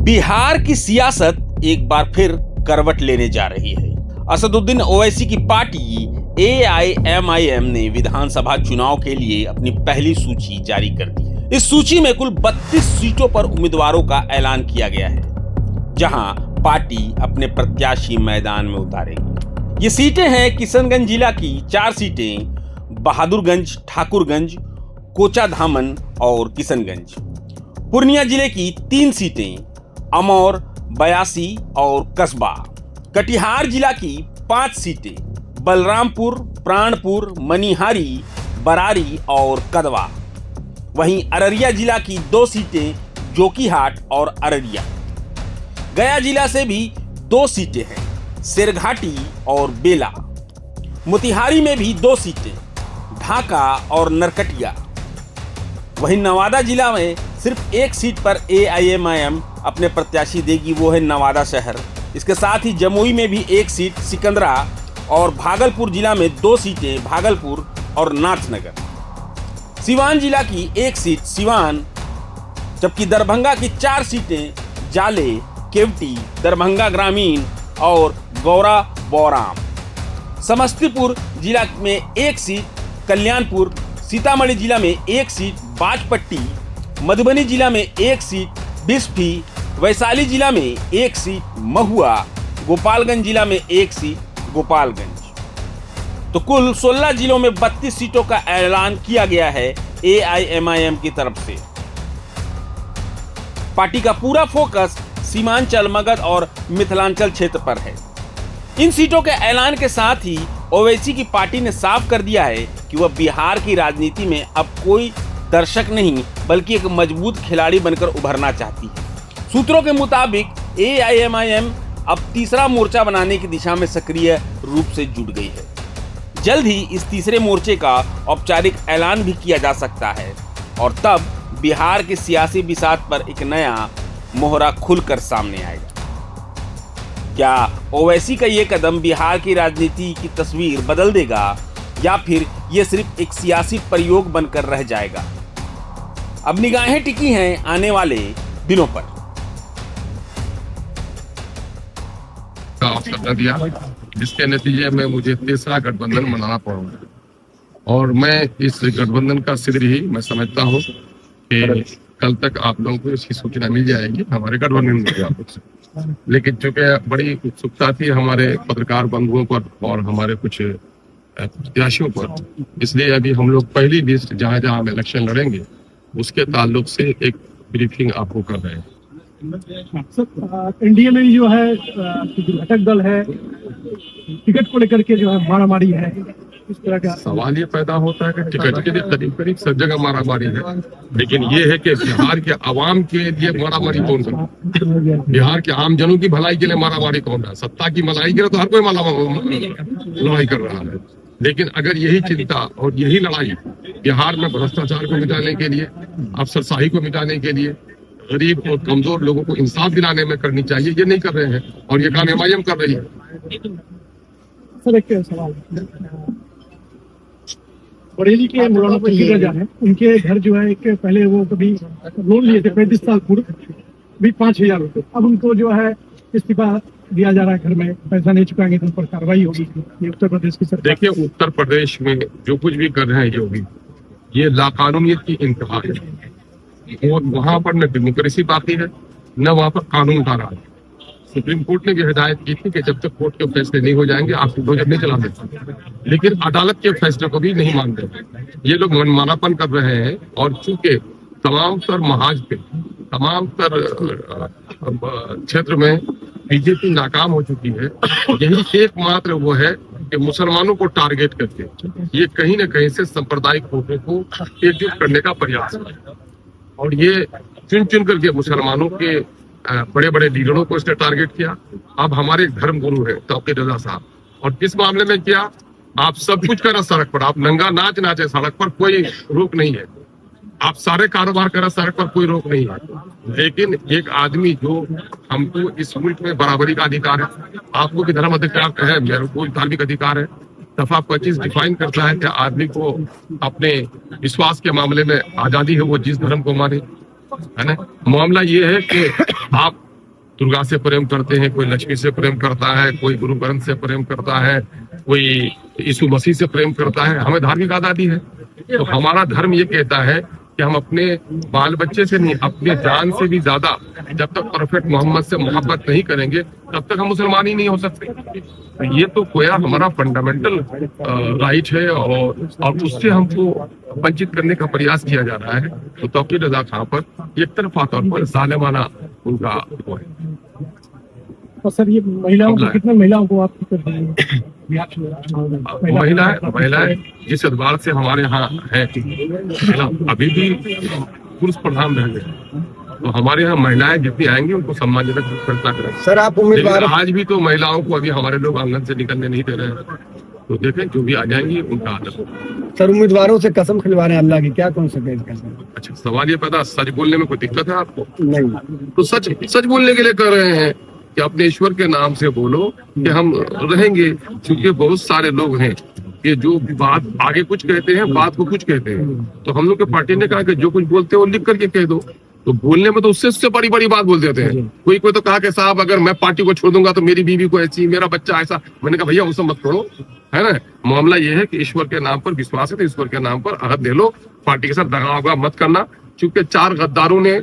बिहार की सियासत एक बार फिर करवट लेने जा रही है। असदुद्दीन ओवैसी की पार्टी AIMIM ने विधानसभा चुनाव के लिए अपनी पहली सूची जारी कर दी है। इस सूची में कुल 32 सीटों पर उम्मीदवारों का ऐलान किया गया है, जहां पार्टी अपने प्रत्याशी मैदान में उतारेगी। ये सीटें हैं किशनगंज जिला की 4 सीटें, बहादुरगंज, ठाकुरगंज, कोचाधामन और किशनगंज। पूर्णिया जिले की 3 सीटें, अमौर, बयासी और कस्बा। कटिहार जिला की 5 सीटें, बलरामपुर, प्राणपुर, मनिहारी, बरारी और कदवा। वहीं अररिया जिला की 2 सीटें, जोकीहाट और अररिया। गया जिला से भी 2 सीटें हैं, शेरघाटी और बेला। मोतिहारी में भी 2 सीटें, ढाका और नरकटिया। वहीं नवादा जिला में सिर्फ 1 सीट पर AIMIM अपने प्रत्याशी देगी, वो है नवादा शहर। इसके साथ ही जमुई में भी 1 सीट, सिकंदरा, और भागलपुर जिला में 2 सीटें, भागलपुर और नाथनगर। सिवान जिला की 1 सीट, सिवान, जबकि दरभंगा की 4 सीटें, जाले, केवटी, दरभंगा ग्रामीण और गौरा बौराम। समस्तीपुर जिला में 1 सीट, कल्याणपुर। सीतामढ़ी जिला में 1 सीट, बाजपट्टी। मधुबनी जिला में 1 सीट, बिस्फी। वैशाली जिला में 1 सीट, महुआ। गोपालगंज जिला में 1 सीट, गोपालगंज। तो कुल 16 जिलों में 32 सीटों का ऐलान किया गया है AIMIM की तरफ से। पार्टी का पूरा फोकस सीमांचल, मगध और मिथिलांचल क्षेत्र पर है। इन सीटों के ऐलान के साथ ही ओवैसी की पार्टी ने साफ कर दिया है कि वह बिहार की राजनीति में अब कोई दर्शक नहीं, बल्कि एक मजबूत खिलाड़ी बनकर उभरना चाहती है। सूत्रों के मुताबिक AIMIM अब तीसरा मोर्चा बनाने की दिशा में सक्रिय रूप से जुट गई है। जल्द ही इस तीसरे मोर्चे का औपचारिक ऐलान भी किया जा सकता है और तब बिहार के सियासी बिसात पर एक नया मोहरा खुलकर सामने आएगा। क्या ओवैसी का ये कदम बिहार की राजनीति की तस्वीर बदल देगा, या फिर ये सिर्फ एक सियासी प्रयोग बनकर रह जाएगा? अब निगाहें टिकी हैं आने वाले दिनों पर। अवसर दिया, जिसके नतीजे में मुझे तीसरा गठबंधन बनाना पड़ा और मैं इस गठबंधन का सिर ही मैं समझता हूँ कि कल तक आप लोगों को इसकी सूचना मिल जाएगी हमारे गठबंधन में। लेकिन चूंकि बड़ी उत्सुकता थी हमारे पत्रकार बंधुओं पर और हमारे कुछ प्रत्याशियों पर, इसलिए अभी हम लोग पहली लिस्ट जहां जहां हम इलेक्शन लड़ेंगे उसके ताल्लुक से एक ब्रीफिंग आपको कर रहे हैं। एनडीए में जो है घटक दल है, टिकट को लेकर के जो है मारामारी है, इस तरह का सवाल ये पैदा होता है कि टिकट के लिए करीब करीब सब जगह मारामारी है, लेकिन ये है कि बिहार के आवाम के लिए मारामारी कौन कर, बिहार के आम जनों की भलाई के लिए मारामारी कौन है? सत्ता की मलाई के लिए तो हर कोई लड़ाई कर रहा है, लेकिन अगर यही चिंता और यही लड़ाई बिहार में भ्रष्टाचार को मिटाने के लिए, अफसरशाही को मिटाने के लिए, गरीब और कमजोर लोगों को इंसाफ दिलाने में करनी चाहिए, ये नहीं कर रहे हैं और ये काम MIM कर रही है। सर एक सवाल, बरेली के मौलाना फकीर है, उनके घर जो है एक पहले वो कभी लोन लिए थे 35 साल पूर्व, भी 5,000 रुपए, अब उनको जो है इस्तीफा दिया जा रहा है, घर में पैसा नहीं चुकाएंगे तो उन पर कार्रवाई होगी। ये उत्तर प्रदेश की सरकार। देखिए, उत्तर प्रदेश में जो कुछ भी कर रहे हैं योगी, ये लाकानूनियत की इंतहा है और वहां पर न डेमोक्रेसी बाकी है न वहां पर कानून का राज। सुप्रीम कोर्ट ने भी हिदायत की थी कि जब तक कोर्ट के फैसले नहीं हो जाएंगे आप बुलडोजर नहीं चला सकते, लेकिन अदालत के फैसले को भी नहीं मानते। ये लोग मनमानापन कर रहे हैं और चूंकि तमाम तर महाज पे, तमाम तर क्षेत्र में बीजेपी नाकाम हो चुकी है, यही एकमात्र वो है कि मुसलमानों को टारगेट करके ये कहीं न कहीं से सांप्रदायिक वोटों को एकजुट करने का प्रयास है और ये चुन चुन करके मुसलमानों के बड़े बड़े लीडरों को इसने टारगेट किया। अब हमारे धर्म गुरु है तौकीर रजा साहब, और किस मामले में किया, आप सब कुछ करा सड़क पर, आप नंगा नाच नाचे सड़क पर, कोई रोक नहीं है, आप सारे कारोबार करा सड़क पर, कोई रोक नहीं है, लेकिन एक आदमी जो हमको इस मुल्क में बराबरी का अधिकार है, आपको भी धर्म अधिकार है, मेरे को धार्मिक अधिकार है, दफा 25 डिफाइन करता है कि आदमी को अपने विश्वास के मामले में आजादी है, वो जिस धर्म को माने, है ना। मामला ये है कि आप दुर्गा से प्रेम करते हैं, कोई लक्ष्मी से प्रेम करता है, कोई गुरु ग्रंथ से प्रेम करता है, कोई यीशु मसीह से प्रेम करता है। हमें धार्मिक आजादी है। तो हमारा धर्म ये कहता है कि हम अपने बाल बच्चे से नहीं, अपने जान से भी ज्यादा जब तक प्रोफेट मोहम्मद से मोहब्बत नहीं करेंगे तब तक हम मुसलमान ही नहीं हो सकते। तो ये तो गोया हमारा फंडामेंटल राइट है और उससे हमको वंचित करने का प्रयास किया जा रहा है। तो तौकीर रजा खां पर एक तरफा तौर पर जालिमाना उनका वो है। और सर ये महिलाओं को, कितने महिलाओं को आप कर रहे हैं? महिलाएं जिस एतबार से हमारे यहाँ है, अभी भी पुरुष प्रधान रह गए, तो हमारे यहाँ महिलाएं जितनी आएंगी उनको सम्मानजनक फैसला करें। सर आप उम्मीदवार, आज भी तो महिलाओं को अभी हमारे लोग आंगन से निकलने नहीं दे रहे हैं। तो देखें जो भी आ जाएंगी उनका आदर। सर उम्मीदवारों से कसम खिलवा रहे हैं अल्लाह की, क्या कौन सा कसम? अच्छा, सवाल ये पैदा, सच बोलने में कोई दिक्कत है आपको? नहीं, तो सच बोलने के लिए कर रहे हैं कि अपने ईश्वर के नाम से बोलो कि हम रहेंगे। क्योंकि बहुत सारे लोग हैं कि जो बात आगे कुछ कहते हैं, बात को कुछ कहते हैं। तो हम लोग के पार्टी ने कहा कि जो कुछ बोलते हो लिख करके कह दो। तो बोलने में तो उससे बड़ी बड़ी बात बोल देते हैं। कोई तो कहा कि साहब अगर मैं पार्टी को छोड़ दूंगा तो मेरी बीवी को ऐसी, मेरा बच्चा ऐसा। मैंने कहा भैया उसे मत छोड़ो, है ना। मामला ये है कि ईश्वर के नाम पर विश्वास है तो ईश्वर के नाम पर अहद ले लो। पार्टी के साथ दगा मत करना, क्योंकि 4 गद्दारों ने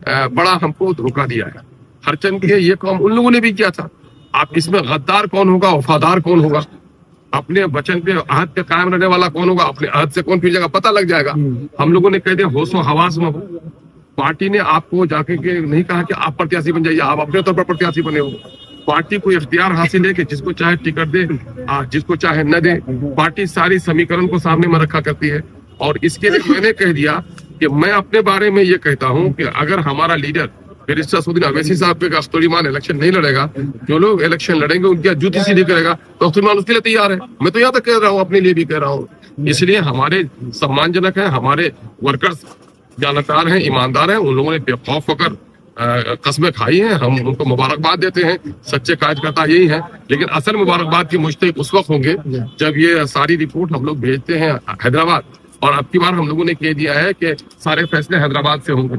बड़ा हमको धोखा दिया है। हरचंद के ये काम उन लोगों ने भी किया था। आप इसमें गद्दार कौन होगा, वफादार कौन होगा, अपने वचन पे अहद पे कायम रहने वाला कौन होगा, अपने अहद से कौन फिर जाएगा, पता लग जाएगा। हम लोगों ने कह दिया होशो हवास में हो। पार्टी ने आपको जाके के नहीं कहा कि आप प्रत्याशी बन जाइए, आप अपने तौर पर प्रत्याशी बने हो। पार्टी को इख्तियार हासिल है कि जिसको चाहे टिकट दे, जिसको चाहे न दे। पार्टी सारी समीकरण को सामने में रखा करती है। और इसके लिए मैंने कह दिया कि मैं अपने बारे में ये कहता हूँ कि अगर हमारा लीडर बैरिस्टर असदुद्दीन ओवैसी साहब पे अख्तरीमान इलेक्शन नहीं लड़ेगा, जो लोग इलेक्शन लड़ेंगे उनकी जूती सीधी करेगा, तो अख्तरीमान उसके लिए तैयार है। मैं तो यहाँ तक कह रहा हूँ, अपने लिए भी कह रहा हूँ। इसलिए हमारे सम्मानजनक है, हमारे वर्कर्स जानकार हैं, ईमानदार हैं। उन लोगों ने बेखौफ होकर कस्में खाई हैं, हम उनको मुबारकबाद देते हैं। सच्चे कार्यकर्ता यही हैं। लेकिन असल मुबारकबाद के मुस्तहिक उस वक्त होंगे जब ये सारी रिपोर्ट हम लोग भेजते हैं हैदराबाद। और अब की बार हम लोगों ने कह दिया है कि सारे फैसले हैदराबाद से होंगे,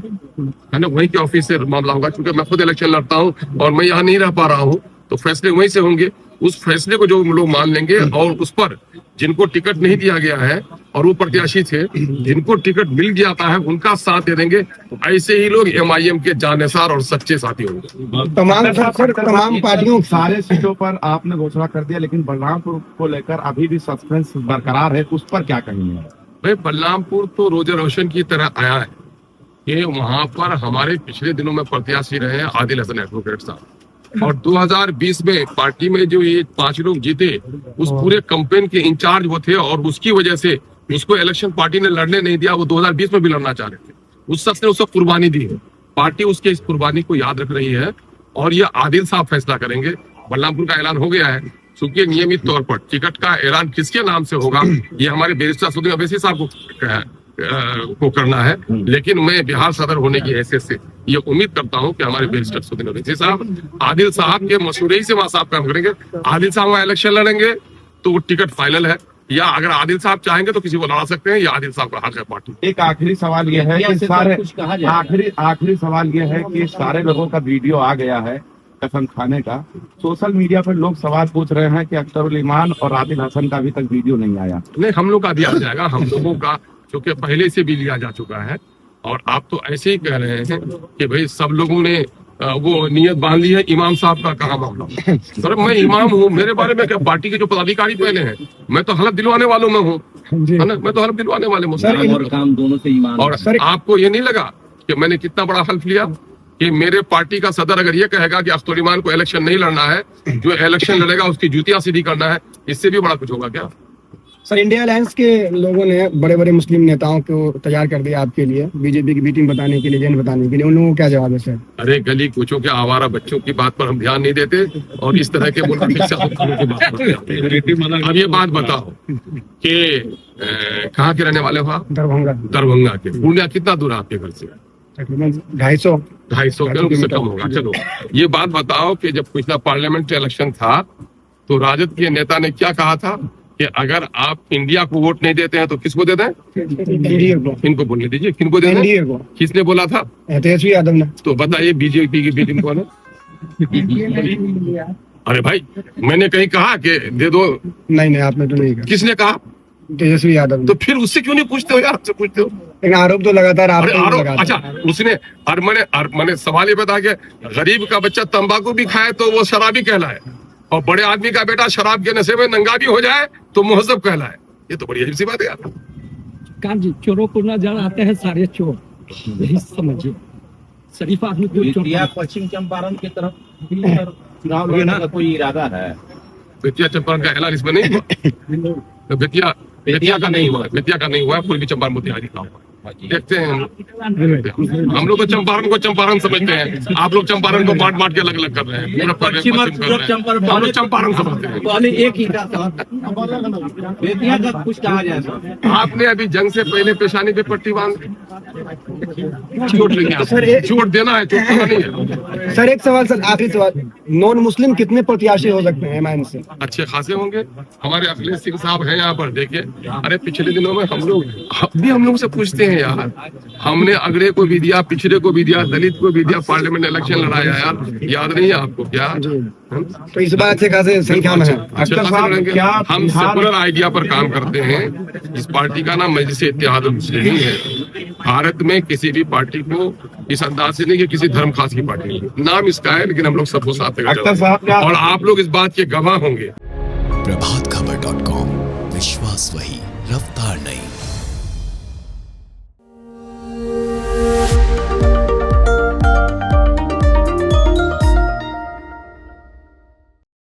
है ना, वहीं के ऑफिस से मामला होगा। क्योंकि मैं खुद इलेक्शन लड़ता हूँ और मैं यहाँ नहीं रह पा रहा हूँ, तो फैसले वहीं से होंगे। उस फैसले को जो लोग मान लेंगे और उस पर जिनको टिकट नहीं दिया गया है और वो प्रत्याशी थे, जिनको टिकट मिल जाता है उनका साथ दे देंगे। तो ऐसे ही लोग MIM के जानेसार और सच्चे साथी होंगे। तमाम पार्टियों सारे सीटों पर आपने घोषणा कर दिया, लेकिन बलरामपुर को लेकर अभी भी सस्पेंस बरकरार है, उस पर क्या कहेंगे? भाई बलरामपुर तो रोजे रोशन की तरह आया है कि वहां पर हमारे पिछले दिनों में प्रत्याशी रहे हैं आदिल हसन एडवोकेट साहब। और 2020 में पार्टी में जो ये 5 लोग जीते, उस पूरे कैंपेन के इंचार्ज वो थे। और उसकी वजह से उसको इलेक्शन पार्टी ने लड़ने नहीं दिया। वो 2020 में भी लड़ना चाह रहे थे। उस शख्स ने उसको कुर्बानी दी है। पार्टी उसके इस कुर्बानी को याद रख रही है और ये आदिल साहब फैसला करेंगे। बलरामपुर का ऐलान हो गया है। चूंकि नियमित तौर पर टिकट का ऐलान किसके नाम से होगा ये हमारे बैरिस्टर असदुद्दीन ओवैसी साहब को करना है। लेकिन मैं बिहार सदर होने की हैसियत से ये उम्मीद करता हूं कि हमारे बैरिस्टर असदुद्दीन ओवैसी साहब आदिल साहब के मशवरे से वहां साहब काम करेंगे। आदिल साहब वहां इलेक्शन लड़ेंगे तो वो टिकट फाइनल है, या अगर आदिल साहब चाहेंगे तो किसी को लड़ा सकते हैं, या आदिल साहब का हक है पार्टी। एक आखिरी सवाल यह है कि आखिरी सवाल यह है कि सारे लोगों का वीडियो आ गया है कसम खाने का। सोशल मीडिया पर लोग सवाल पूछ रहे हैं कि अख्तरुल ईमान और आदिल हसन का अभी तक वीडियो नहीं आया। नहीं, हम लोग का भी आ जाएगा। हम लोगों का क्योंकि पहले से भी लिया जा चुका है। और आप तो ऐसे ही कह रहे हैं कि भाई सब लोगों ने वो नियत बांध ली है। इमाम साहब का कहा मामला? सर मैं इमाम हूँ, मेरे बारे में क्या? पार्टी के जो पदाधिकारी पहले हैं, मैं तो हलफ दिलवाने वालों में हूँ, है ना। मैं तो हलफ दिलवाने वाले मुस्लिम और काम दोनों से ईमान। और आपको ये नहीं लगा कि मैंने कितना बड़ा हल्फ लिया कि मेरे पार्टी का सदर अगर ये कहेगा कि अख्तरुल ईमान को इलेक्शन नहीं लड़ना है, जो इलेक्शन लड़ेगा उसकी जूतियां सीधी करना है, इससे भी बड़ा कुछ होगा क्या? सर इंडिया अलायंस के लोगों ने बड़े बड़े मुस्लिम नेताओं को तैयार कर दिया आपके लिए, बीजेपी की बीटिंग बताने के लिए, जैन बताने के लिए। उन लोगों को क्या जवाब है सर? अरे गली कुचों के आवारा बच्चों की बात पर हम ध्यान नहीं देते और इस तरह के मुल्क की बात पर। अब ये बात बताओ कि कहाँ के रहने वाले हो आप? दरभंगा के। पूर्णिया कितना दूर है आपके घर से? 250 किलोमीटर से कम होगा। चलो ये बात बताओ कि जब पिछला पार्लियामेंट्री इलेक्शन था तो राजद के नेता ने क्या कहा था कि अगर आप इंडिया को वोट नहीं देते हैं तो किसको देते हैं? इनको बोलने दीजिए, किनको देते हैं? किसने बोला था? तेजस्वी यादव ने। तो बताइए बीजेपी की बीटिंग कौन है? अरे भाई, मैंने कहीं कहा कि दे दो? नहीं आपने तो नहीं कहा। किसने कहा? तेजस्वी यादव। तो फिर उससे क्यों नहीं पूछते हो यार? आपसे पूछते हो। लेकिन आरोप तो लगातार आप अरे आरोप, अच्छा उसने मैंने सवाल ये बता के, गरीब का बच्चा तंबाकू भी खाए तो वो शराबी कहलाए, और बड़े आदमी का बेटा शराब के नशे में नंगा भी हो जाए तो मुहज्जब कहलाए। ये तो बड़ी अजीब सी बात है यार। कान जी, चोरों को नजर आते हैं सारे चोर, यही समझिए। शरीफ आदमी को चोर। पश्चिम चंपारण की तरफ चुनाव लड़ने का कोई इरादा है? बेतिया चंपारण का ऐलान इसमें नहीं हुआ। तो बेतिया का नहीं हुआ, पूर्वी चंपारण मोतिहारी का हुआ। देखते हैं हम लोग तो चंपारण को चंपारण समझते हैं, आप लोग चंपारण को बांट के अलग अलग कर रहे हैं। पश्चिम और पूर्व चंपारण हम लोग चंपारण समझते हैं। पहले एक ही था सर। बेतिया का कुछ कहा जाए सर? आपने अभी जंग से पहले पेशानी पे पट्टी बांध चोट लेंगे आप। चोट देना है, चोट करना नहीं है। सर एक सवाल, सर आखिरी सवाल, नॉन मुस्लिम कितने प्रत्याशी हो सकते हैं एमआईएम से? अच्छे खासे होंगे। हमारे अखिलेश सिंह साहब हैं यहाँ पर, देखिए। अरे पिछले दिनों में हम लोग से पूछते हैं यार, हमने अगड़े को भी दिया, पिछड़े को भी दिया, दलित को भी दिया, पार्लियामेंट इलेक्शन लड़ाया यार, याद नहीं है आपको क्या? तो इस बार अच्छे खासे संख्या में है। अख्तर साहब, क्या हम सेकुलर आइडिया पर काम करते हैं? इस पार्टी का नाम मजलिस इत्तेहाद नहीं है। भारत में किसी भी पार्टी को इस अंदाज से नहीं कि किसी धर्म खास की पार्टी, नाम इसका है, लेकिन हम लोग सबको साथ लेकर, और आप लोग इस बात के गवाह होंगे। प्रभातखबर.com, विश्वास वही, रफ्तार नहीं।